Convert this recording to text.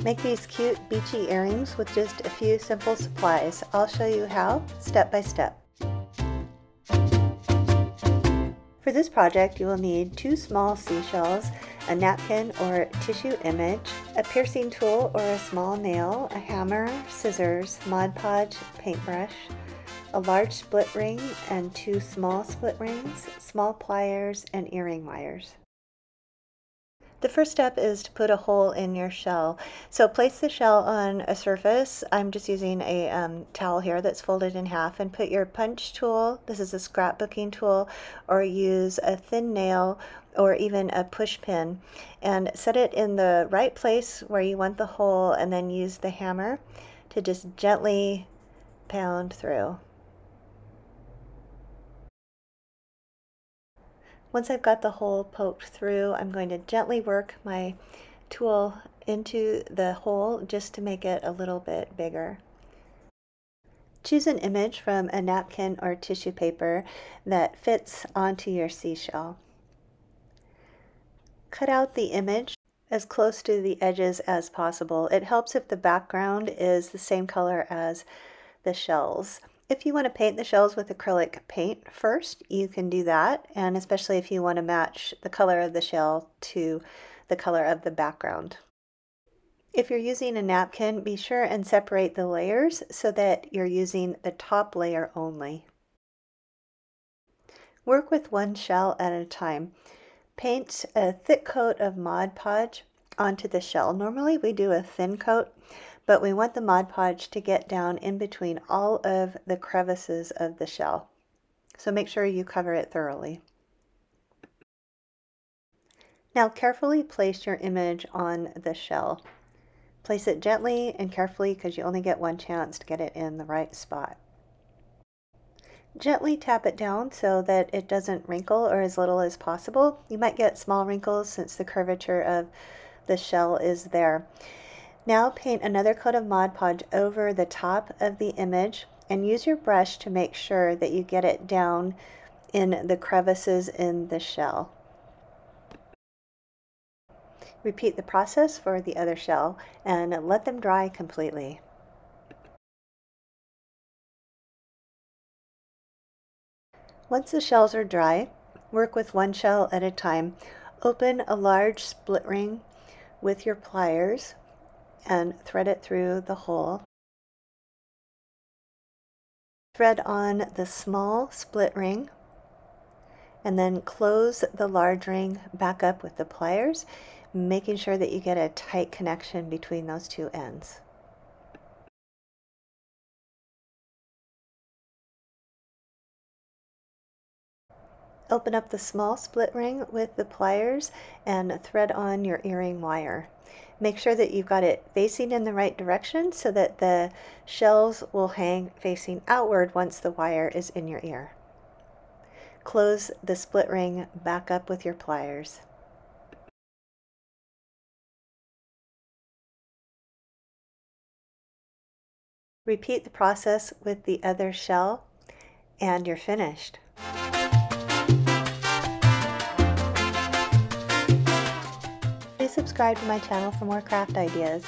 Make these cute beachy earrings with just a few simple supplies. I'll show you how, step by step. For this project, you will need 2 small seashells, a napkin or tissue image, a piercing tool or a small nail, a hammer, scissors, Mod Podge paintbrush, a large split ring and 2 small split rings, small pliers, and earring wires. The first step is to put a hole in your shell. So place the shell on a surface. I'm just using a towel here that's folded in half, and put your punch tool, this is a scrapbooking tool, or use a thin nail or even a push pin, and set it in the right place where you want the hole, and then use the hammer to just gently pound through. Once I've got the hole poked through, I'm going to gently work my tool into the hole just to make it a little bit bigger. Choose an image from a napkin or tissue paper that fits onto your seashell. Cut out the image as close to the edges as possible. It helps if the background is the same color as the shells. If you want to paint the shells with acrylic paint first, you can do that, and especially if you want to match the color of the shell to the color of the background. If you're using a napkin, be sure and separate the layers so that you're using the top layer only. Work with one shell at a time. Paint a thick coat of Mod Podge onto the shell. Normally we do a thin coat, but we want the Mod Podge to get down in between all of the crevices of the shell. So make sure you cover it thoroughly. Now carefully place your image on the shell. Place it gently and carefully because you only get one chance to get it in the right spot. Gently tap it down so that it doesn't wrinkle, or as little as possible. You might get small wrinkles since the curvature of the shell is there. Now paint another coat of Mod Podge over the top of the image, and use your brush to make sure that you get it down in the crevices in the shell. Repeat the process for the other shell and let them dry completely. Once the shells are dry, work with one shell at a time. Open a large split ring with your pliers and thread it through the hole. Thread on the small split ring and then close the large ring back up with the pliers, making sure that you get a tight connection between those two ends. Open up the small split ring with the pliers and thread on your earring wire. Make sure that you've got it facing in the right direction so that the shells will hang facing outward once the wire is in your ear. Close the split ring back up with your pliers. Repeat the process with the other shell and you're finished. Please subscribe to my channel for more craft ideas.